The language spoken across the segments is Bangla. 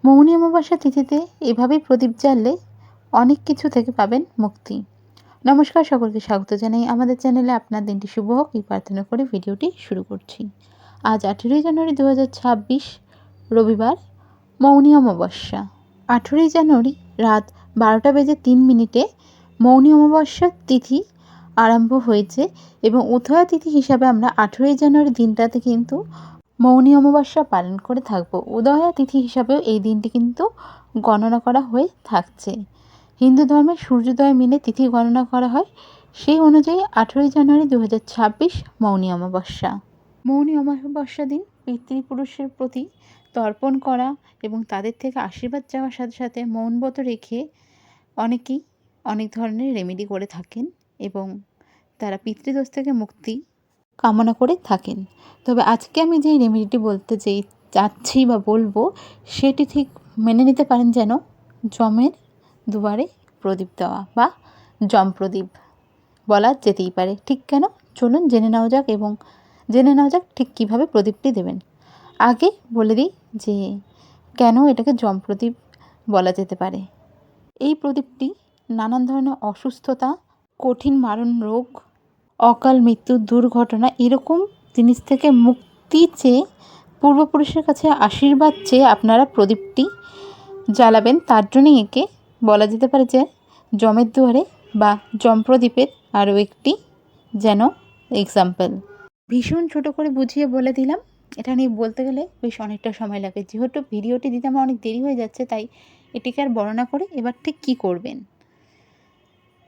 মৌনী অমাবস্যা তিথিতে এভাবেই প্রদীপ জ্বাললে অনেক কিছু থেকে পাবেন মুক্তি। নমস্কার, সকলকে স্বাগত জানাই আমাদের চ্যানেলে। আপনার দিনটি শুভ হোক এই প্রার্থনা করে ভিডিওটি শুরু করছি। আজ 18ই জানুয়ারি 2026 রবিবার, মৌনী অমাবস্যা। 18ই জানুয়ারি রাত 12:03 মৌনী অমাবস্যার তিথি আরম্ভ হয়েছে এবং উদয়া তিথি হিসাবে আমরা 18ই জানুয়ারি দিনটাতে কিন্তু মৌনী অমাবস্যা পালন করে থাকব। উদয়া তিথি হিসাবেও এই দিনটি কিন্তু গণনা করা হয়ে থাকছে। হিন্দু ধর্মে সূর্যোদয় মিলে তিথি গণনা করা হয়, সেই অনুযায়ী 18ই জানুয়ারি 2026 মৌনী অমাবস্যা। মৌনী অমাবস্যা দিন পিতৃপুরুষের প্রতি তর্পণ করা এবং তাদের থেকে আশীর্বাদ চাওয়ার সাথে সাথে মৌনব্রত রেখে অনেকেই অনেক ধরনের রেমেডি করে থাকেন এবং তারা পিতৃদোষ থেকে মুক্তি কামনা করে থাকেন। তবে আজকে আমি যেই রেমেডিটি বলতে চাচ্ছি বা বলবো, সেটি ঠিক মেনে নিতে পারেন যেন যমের দুয়ারে প্রদীপ দেওয়া বা যম প্রদীপ বলা যেতেই পারে। ঠিক কেন, চলুন জেনে নেওয়া যাক এবং জেনে নেওয়া যাক ঠিক কীভাবে প্রদীপটি দেবেন। আগে বলে দিই যে কেন এটাকে যম প্রদীপ বলা যেতে পারে। এই প্রদীপটি নানান ধরনের অসুস্থতা, কঠিন মারণ রোগ, অকাল মৃত্যু, দুর্ঘটনা এরকম জিনিস থেকে মুক্তি চেয়ে, পূর্বপুরুষের কাছে আশীর্বাদ চেয়ে আপনারা প্রদীপটি জ্বালাবেন। তার জন্যই একে বলা যেতে পারে যে যমের দুয়ারে বা যম প্রদীপের আরও একটি যেন এক্সাম্পল। ভীষণ ছোট করে বুঝিয়ে বলে দিলাম, এটা নিয়ে বলতে গেলে বেশ অনেকটা সময় লাগে। যেহেতু ভিডিওটি দিতে আমার অনেক দেরি হয়ে যাচ্ছে, তাই এটিকে আর বর্ণনা করে এবার ঠিক কী করবেন।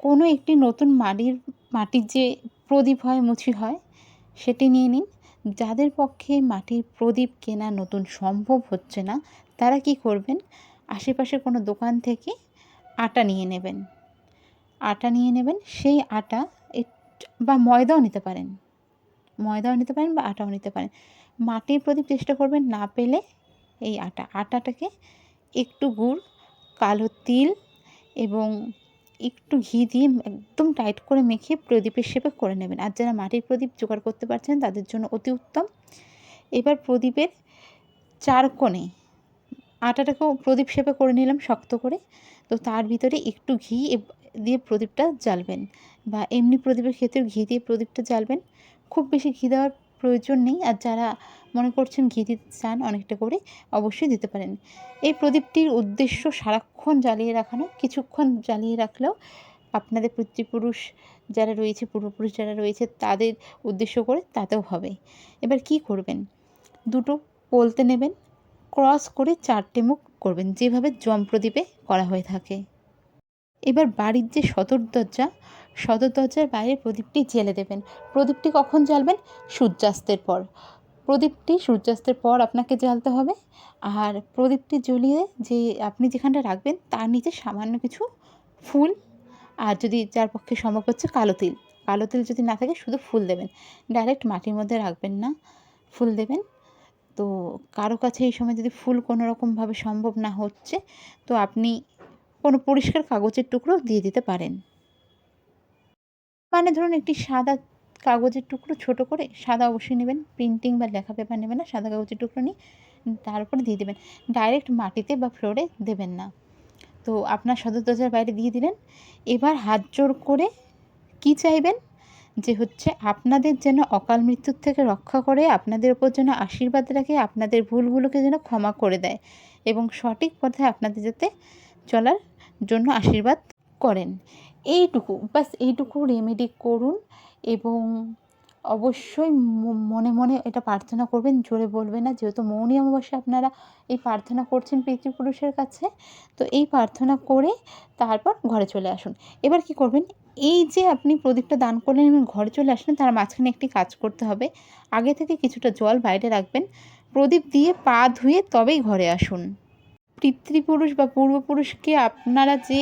কোনো একটি নতুন মাটির যে প্রদীপ হয়, মুছি হয়, সেটি নিয়ে নিন। যাদের পক্ষে মাটির প্রদীপ কেনা নতুন সম্ভব হচ্ছে না, তারা কি করবেন, আশেপাশে কোনো দোকান থেকে আটা নিয়ে নেবেন। সেই আটা বা ময়দাও নিতে পারেন বা আটাও নিতে পারেন। মাটির প্রদীপ চেষ্টা করবেন, না পেলে এই আটাটাকে একটু গুড়, কালো তিল এবং একটু ঘি দিয়ে একদম টাইট করে মেখে প্রদীপের শেপে করে নেবেন। আর যারা মাটির প্রদীপ জোগাড় করতে পারছেন তাদের জন্য অতি উত্তম। এবার প্রদীপের চার কোণে আটাটাকেও প্রদীপ শেপে করে নিলাম শক্ত করে, তো তার ভিতরে একটু ঘি দিয়ে প্রদীপটা জ্বালবেন, বা এমনি প্রদীপের ক্ষেত্রেও ঘি দিয়ে প্রদীপটা জ্বালবেন। খুব বেশি ঘি দেওয়ার প্রয়োজন নেই, আর যারা মনে করছেন ঘি দিতে চান অনেকটা করে, অবশ্যই দিতে পারেন। এই প্রদীপটির উদ্দেশ্য সারাক্ষণ জ্বালিয়ে রাখানো, কিছুক্ষণ জ্বালিয়ে রাখলেও আপনাদের পূর্বপুরুষ যারা রয়েছে তাদের উদ্দেশ্য করে তাতেও হবে। এবার কি করবেন, দুটো পলতে নেবেন, ক্রস করে 4টে মুখ করবেন, যেভাবে যম প্রদীপে করা হয়ে থাকে। এবার বাড়ির যে সদর দরজার বাইরে প্রদীপটি জ্বেলে দেবেন। প্রদীপটি কখন জ্বালবেন, সূর্যাস্তের পর। প্রদীপটি সূর্যাস্তের পর আপনাকে জ্বালতে হবে। আর প্রদীপটি জ্বলিয়ে যে আপনি যেখানটা রাখবেন তার নিচে সামান্য কিছু ফুল, আর যদি যার পক্ষে সম্ভব হচ্ছে কালো তিল যদি না থাকে শুধু ফুল দেবেন। ডাইরেক্ট মাটির মধ্যে রাখবেন না, ফুল দেবেন। তো কারো কাছে এই সময় যদি ফুল কোনো রকমভাবে সম্ভব না হচ্ছে, তো আপনি কোনো পরিষ্কার কাগজের টুকরো দিয়ে দিতে পারেন। মানে ধরুন একটি সাদা কাগজের টুকরো, ছোট করে সাদা অবশ্যই নেবেন, প্রিন্টিং বা লেখা পেপার নেবেন না, সাদা কাগজের টুকরো নিয়ে তার উপরে দিয়ে দেবেন। ডাইরেক্ট মাটিতে বা ফ্লোরে দেবেন না। তো আপনার সদর দরজার বাইরে দিয়ে দিলেন। এবার হাত জোড় করে কি চাইবেন, যে হচ্ছে আপনাদের যেন অকাল মৃত্যুর থেকে রক্ষা করে, আপনাদের ওপর যেন আশীর্বাদ রাখে, আপনাদের ভুলগুলোকে যেন ক্ষমা করে দেয় এবং সঠিক পথে আপনাদের যাতে চলার জন্য আশীর্বাদ করেন। এইটুকু রেমেডি করুন এবং অবশ্যই মনে মনে এটা প্রার্থনা করবেন, জোরে বলবেন না। যেহেতু মৌনী অমাবস্যা আপনারা এই প্রার্থনা করছেন পিতৃপুরুষের কাছে, তো এই প্রার্থনা করে তারপর ঘরে চলে আসুন। এবার কি করবেন, এই যে আপনি প্রদীপটা দান করলেন এবং ঘরে চলে আসলেন, তার মাঝখানে একটি কাজ করতে হবে। আগে থেকে কিছুটা জল বাইরে রাখবেন, প্রদীপ দিয়ে পা ধুয়ে তবেই ঘরে আসুন। পিতৃপুরুষ বা পূর্বপুরুষকে আপনারা যে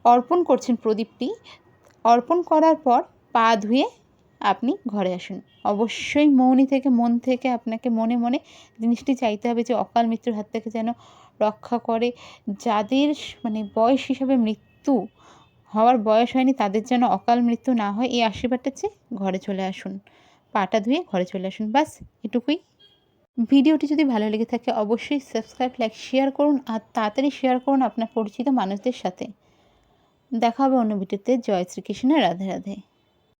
অর্পণ করছেন প্রদীপটি, অর্পণ করার পর পা ধুয়ে আপনি ঘরে আসুন। অবশ্যই মন থেকে আপনাকে মনে মনে জিনিসটি চাইতে হবে যে অকাল মৃত্যুর হাত থেকে যেন রক্ষা করে, যাদের বয়স হিসাবে মৃত্যু হওয়ার বয়স হয়নি তাদের যেন অকাল মৃত্যু না হয়, এই আশীর্বাদটা চেয়ে ঘরে চলে আসুন। পাটা ধুয়ে ঘরে চলে আসুন, বাস এটুকুই। ভিডিওটি যদি ভালো লেগে থাকে অবশ্যই সাবস্ক্রাইব, লাইক, শেয়ার করুন আর তাড়াতাড়ি শেয়ার করুন আপনার পরিচিত মানুষদের সাথে। দেখা হবে অন্য ভিডিওতে। জয় শ্রীকৃষ্ণ, রাধে রাধে।